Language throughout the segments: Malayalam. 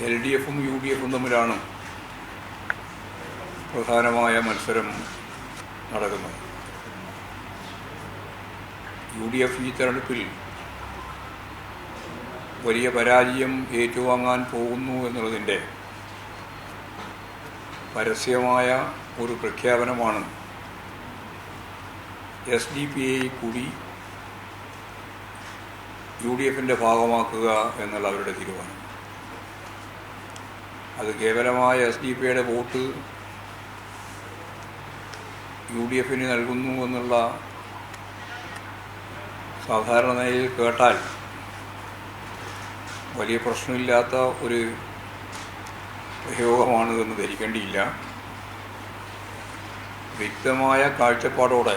LDFും UDFും തമ്മിലാണ് പ്രധാനമായ മത്സരം നടക്കുന്നത്. UDF ഈ തെരഞ്ഞെടുപ്പിൽ വലിയ പരാജയം ഏറ്റുവാങ്ങാൻ പോകുന്നു എന്നുള്ളതിൻ്റെ പരസ്യമായ ഒരു പ്രഖ്യാപനമാണ് SDPI കൂടി UDFിൻ്റെ ഭാഗമാക്കുക എന്നുള്ള അവരുടെ തീരുമാനം. അത് കേവലമായ SDPIയുടെ വോട്ട് UDFിന് നൽകുന്നു എന്നുള്ള സാധാരണ നിലയിൽ കേട്ടാൽ വലിയ പ്രശ്നമില്ലാത്ത ഒരു പ്രയോഗമാണ് എന്ന് ധരിക്കേണ്ടിയില്ല. വ്യക്തമായ കാഴ്ചപ്പാടോടെ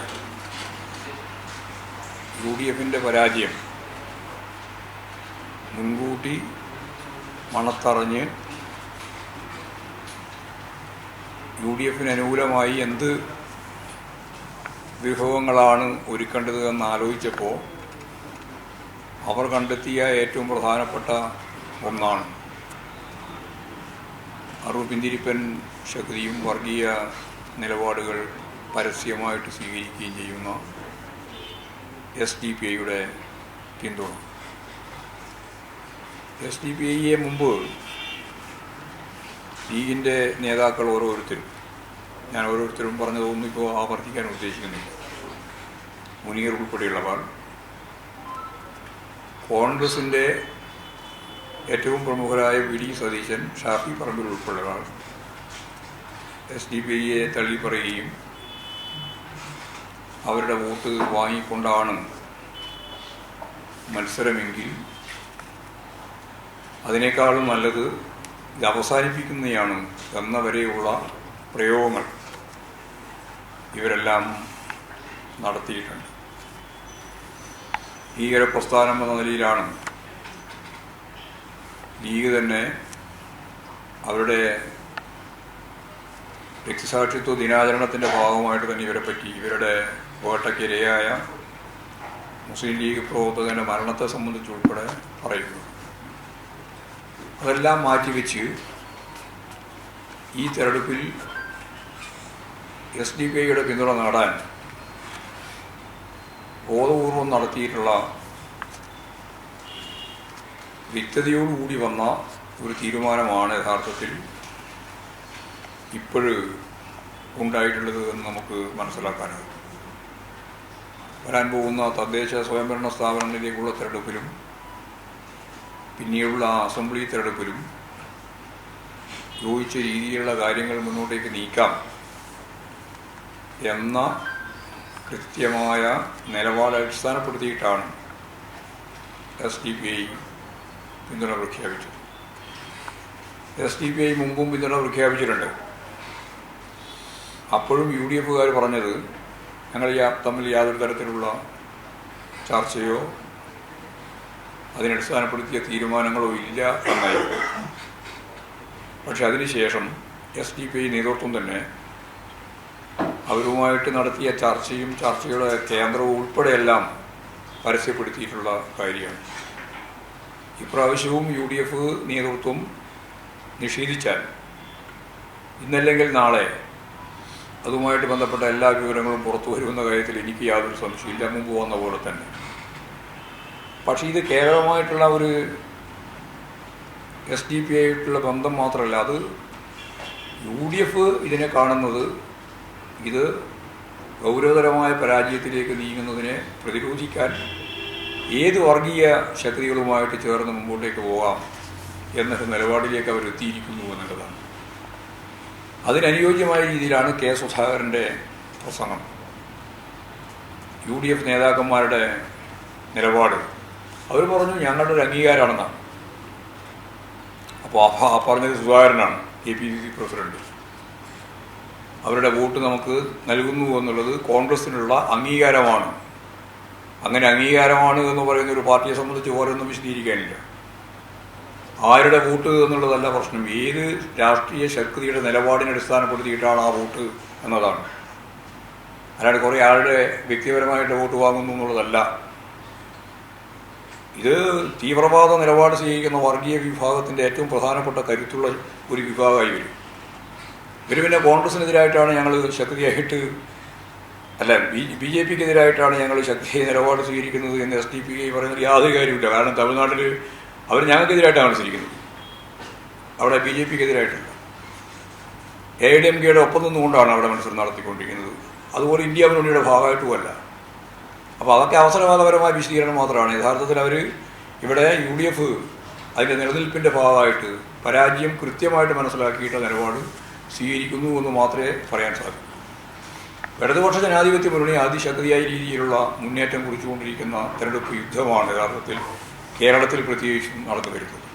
UDFിൻ്റെ പരാജയം മുൻകൂട്ടി മണത്തറിഞ്ഞ് UDFിന് അനുകൂലമായി എന്ത് വിഭവങ്ങളാണ് ഒരുക്കേണ്ടത് എന്ന് ആലോചിച്ചപ്പോൾ അവർ കണ്ടെത്തിയ ഏറ്റവും പ്രധാനപ്പെട്ട ഒന്നാണ് അറുപിന്തിരിപ്പൻ ശക്തിയും വർഗീയ നിലപാടുകൾ പരസ്യമായിട്ട് സ്വീകരിക്കുകയും ചെയ്യുന്ന SDPIയുടെ പിന്തുണ. SDPIയെ മുമ്പ് ലീഗിൻ്റെ നേതാക്കൾ ഓരോരുത്തരും, ഞാൻ ഓരോരുത്തരും പറഞ്ഞതൊന്നും ഇപ്പോൾ ആവർത്തിക്കാൻ ഉദ്ദേശിക്കുന്നില്ല, മുനീർ ഉൾപ്പെടെയുള്ളവർ, കോൺഗ്രസിൻ്റെ ഏറ്റവും പ്രമുഖരായ VD സതീശൻ, ഷാഫി പറമ്പിൽ ഉൾപ്പെടെയുള്ളവർ SDPIയെ തള്ളിപ്പറയുകയും അവരുടെ വോട്ട് വാങ്ങിക്കൊണ്ടാണ് മത്സരമെങ്കിൽ അതിനേക്കാളും നല്ലത് ഇത് അവസാനിപ്പിക്കുന്നതാണ് എന്ന വരെയുള്ള പ്രയോഗങ്ങൾ ഇവരെല്ലാം നടത്തിയിട്ടുണ്ട്. ഭീകരപ്രസ്ഥാനം എന്ന നിലയിലാണ് ലീഗ് തന്നെ അവരുടെ രക്തസാക്ഷിത്വ ദിനാചരണത്തിൻ്റെ ഭാഗമായിട്ട് തന്നെ ഇവരെപ്പറ്റി, ഇവരുടെ വേട്ടക്കിരയായ മുസ്ലിം ലീഗ് പ്രവർത്തകൻ്റെ മരണത്തെ സംബന്ധിച്ചുൾപ്പെടെ പറയുന്നു. അതെല്ലാം മാറ്റിവെച്ച് ഈ തെരഞ്ഞെടുപ്പിൽ SDPIയുടെ പിന്തുണ നേടാൻ ബോധപൂർവം നടത്തിയിട്ടുള്ള വ്യക്തതയോടുകൂടി വന്ന ഒരു തീരുമാനമാണ് യഥാർത്ഥത്തിൽ ഇപ്പോഴും ഉണ്ടായിട്ടുള്ളത് എന്ന് നമുക്ക് മനസ്സിലാക്കാനാകും. വരാൻ പോകുന്ന തദ്ദേശ സ്വയംഭരണ സ്ഥാപനങ്ങളിലേക്കുള്ള തെരഞ്ഞെടുപ്പിലും പിന്നീടുള്ള അസംബ്ലി തെരഞ്ഞെടുപ്പിലും യോജിച്ച രീതിയിലുള്ള കാര്യങ്ങൾ മുന്നോട്ടേക്ക് നീക്കാം എന്ന കൃത്യമായ നിലപാട് അടിസ്ഥാനപ്പെടുത്തിയിട്ടാണ് SDPI പിന്തുണ പ്രഖ്യാപിച്ചത്. SDPI മുമ്പും പിന്തുണ പ്രഖ്യാപിച്ചിട്ടുണ്ട്. അപ്പോഴും UDFുകാർ പറഞ്ഞത് ഞങ്ങൾ തമ്മിൽ യാതൊരു തരത്തിലുള്ള ചർച്ചയോ അതിനടിസ്ഥാനപ്പെടുത്തിയ തീരുമാനങ്ങളോ ഇല്ല എന്നായിരുന്നു. പക്ഷെ അതിനുശേഷം SDPI നേതൃത്വം തന്നെ അവരുമായിട്ട് നടത്തിയ ചർച്ചയുടെ കേന്ദ്രവും ഉൾപ്പെടെയെല്ലാം പരസ്യപ്പെടുത്തിയിട്ടുള്ള കാര്യമാണ്. ഇപ്രാവശ്യവും UDF നേതൃത്വം നിഷേധിച്ചാൽ ഇന്നല്ലെങ്കിൽ നാളെ അതുമായിട്ട് ബന്ധപ്പെട്ട എല്ലാ വിവരങ്ങളും പുറത്തു വരുമെന്ന കാര്യത്തിൽ എനിക്ക് യാതൊരു സംശയമില്ല, മുമ്പ് വന്ന പോലെ തന്നെ. പക്ഷേ ഇത് കേവലമായിട്ടുള്ള ഒരു SDPI ആയിട്ടുള്ള ബന്ധം മാത്രമല്ല, അത് UDF ഇതിനെ കാണുന്നത് ഇത് ഗൗരവതരമായ പരാജയത്തിലേക്ക് നീങ്ങുന്നതിനെ പ്രതിരോധിക്കാൻ ഏത് വർഗീയ ശക്തികളുമായിട്ട് ചേർന്ന് മുമ്പോട്ടേക്ക് പോകാം എന്നൊരു നിലപാടിലേക്ക് അവരെത്തിയിരിക്കുന്നു എന്നുള്ളതാണ്. അതിനനുയോജ്യമായ രീതിയിലാണ് K. സുധാകരൻ്റെ പ്രസംഗം, UDF നേതാക്കന്മാരുടെ നിലപാട്. അവർ പറഞ്ഞു ഞങ്ങളുടെ ഒരു അംഗീകാരമാണെന്നാണ്. അപ്പോൾ പറഞ്ഞത് സുധാകരനാണ്, KPCC പ്രസിഡന്റ്. അവരുടെ വോട്ട് നമുക്ക് നൽകുന്നു എന്നുള്ളത് കോൺഗ്രസിനുള്ള അംഗീകാരമാണ്. അങ്ങനെ അംഗീകാരമാണ് എന്ന് പറയുന്ന ഒരു പാർട്ടിയെ സംബന്ധിച്ച് ഓരോന്നും വിശദീകരിക്കാനില്ല. ആരുടെ വോട്ട് എന്നുള്ളതല്ല പ്രശ്നം, ഏത് രാഷ്ട്രീയ ശക്തിയുടെ നിലപാടിനെ അടിസ്ഥാനപ്പെടുത്തിയിട്ടാണ് ആ വോട്ട് എന്നതാണ്. അല്ലാണ്ട് കുറേ ആളുടെ വ്യക്തിപരമായിട്ട് വോട്ട് വാങ്ങുന്നു എന്നുള്ളതല്ല ഇത് തീവ്രവാദ നിലപാട് സ്വീകരിക്കുന്ന വർഗീയ വിഭാഗത്തിൻ്റെ ഏറ്റവും പ്രധാനപ്പെട്ട കരുത്തുള്ള ഒരു വിഭാഗമായി വരും. ഇവർ പിന്നെ കോൺഗ്രസിനെതിരായിട്ടാണ് ഞങ്ങൾ ശക്തിയായിട്ട്, അല്ല ബി ജെ പിക്കെതിരായിട്ടാണ് ഞങ്ങൾ ശക്തിയായി നിലപാട് സ്വീകരിക്കുന്നത് എന്ന് SDP പറയുന്നത് യാതൊരു കാര്യമില്ല. കാരണം തമിഴ്നാട്ടിൽ അവർ ഞങ്ങൾക്കെതിരായിട്ടാണ് മത്സരിക്കുന്നത്, അവിടെ ബി ജെ പിക്കെതിരായിട്ടല്ല. AIDMKയുടെ ഒപ്പം നിന്നുകൊണ്ടാണ് അവിടെ മത്സരം നടത്തിക്കൊണ്ടിരിക്കുന്നത്. അതുപോലെ ഇന്ത്യ മുന്നണിയുടെ ഭാഗമായിട്ടുമല്ല. അപ്പോൾ അതൊക്കെ അവസരവാദപരമായ വിശദീകരണം മാത്രമാണ്. യഥാർത്ഥത്തിൽ അവർ ഇവിടെ UDF അതിൻ്റെ നിലനിൽപ്പിൻ്റെ ഭാഗമായിട്ട് പരാജയം കൃത്യമായിട്ട് മനസ്സിലാക്കിയിട്ട് നിലപാട് സ്വീകരിക്കുന്നു എന്ന് മാത്രമേ പറയാൻ സാധിക്കൂ. ഇടതുപക്ഷ ജനാധിപത്യ മുന്നണി അതിശക്തിയായ രീതിയിലുള്ള മുന്നേറ്റം കുറിച്ചുകൊണ്ടിരിക്കുന്ന തെരഞ്ഞെടുപ്പ് യുദ്ധമാണ് യഥാർത്ഥത്തിൽ കേരളത്തിൽ പ്രത്യേകിച്ചും നടന്നു വരുന്നത്.